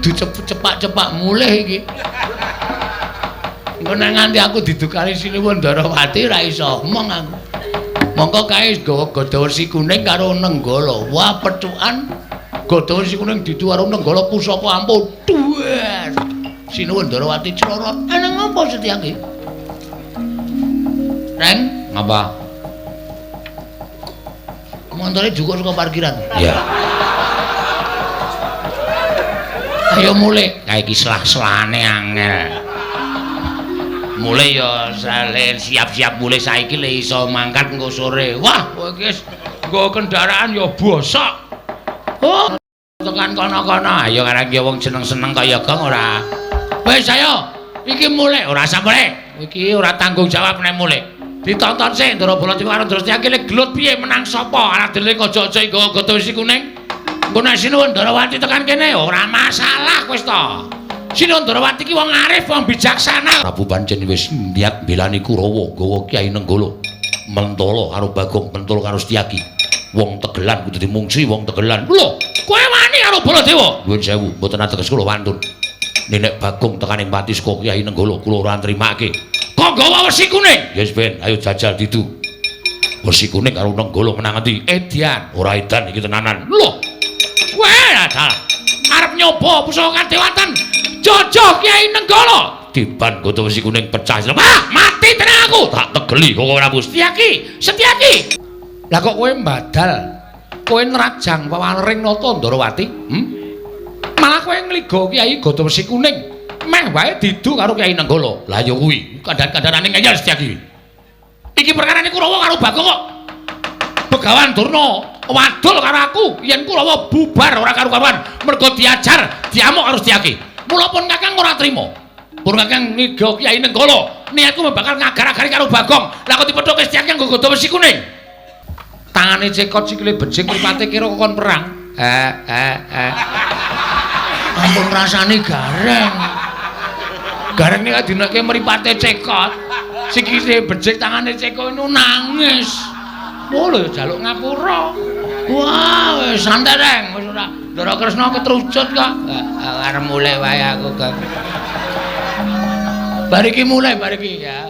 kudu cepak-cepak mulih iki. Engko nek nganti aku didukani Sinuwun Ndarawati ra iso omong aku. Mongko kae gawa Gadawersi Kuning karo Nenggala. Wah, pecukan Gadawersi Kuning ditu karo Nenggala pusaka ampun. Duer. Sinuwun Ndarawati clorot. Ana ngopo Setyaki? Reng, ngapa? Montore juga saka parkiran. Iya. Ayo mulih. Kae iki selah-selane angel. Mulai ya siap-siap mulai saiki le iso mangkat engko sore. Wah, kowe iki wis nggo kendaraan ya bosok. Oh, tekan kono-kono. Ayo karang ya wong seneng-seneng kaya gong ora. Wis ayo, iki mulai ora usah mulai. Iki ora tanggung jawab nek mulai. Ditonton sik Ndara Baladewa karo Ndara Setyaki le gelut piye menang sapa? Ana dele aja-aja nggawa Gadawersi Kuning. Engko nek Sinuwun Ndarawati tekan kene ora masalah wis to. Sinuwun Ndarawati ki wong arif, wong bijaksana. Prabu pancen wis niat mbelani Kurawa gawa Kyai Nenggala. Mentala karo Bagong, Mentala karo Setyaki. Wong Tegelan kudu dimungsi wong Tegelan. Lho, kowe wani karo Baladewa? Nuwun sewu, mboten ateges kula wantun. Nek Bagong tekane pati saka Kyai Nenggala kula ora nrimake. Kok gawa wesi kuning? Yes, Ben, ayo jajal ditu. Wesi kuning karo Nenggala menang endi? Edian, ora edan iki tenanan. Lho. Weh, adal. Arep nyoba pusaka kadewatan. Jojo Kyai Nenggala diban Gadawersi Kuning pecah. Ah, mati tenan aku. Tak tegeli kok ora Setyaki. Setyaki. Lah kok kowe mbadal? Kowe nerajang pawaring nata Ndarawati? Malah kowe ngligo Kyai Gadawersi Kuning. Meh wae didu karo Kyai Nenggala. Lah ya kuwi, kandan-kandanane ngeyel Setyaki. Iki perkarane Kurawa karo Bagong kok. Begawan Durna wadul karo aku yen Kurawa bubar ora karu-karuan mergo diajar, diamuk karo Setyaki. Mula pun Kakang ora trima. Pun Kakang niga Kyai Nenggala, niatku bakal ngagar-agari karo Bagong. Lah kok dipethoke Setyaki nggo Gadawersi Kuning. Tangane cekot sikile becik mripate kira kon perang. Ampun rasane gareng. Gareng nek dinake mripate cekot. Sikile becik tangane cekot itu nangis. Oh lho jaluk ngapura. Wah, wis santai reng, wis ora Ndara Kresna ketrucut kok. Arep mulai wae aku, Kang. Bariki mulai bariki ya.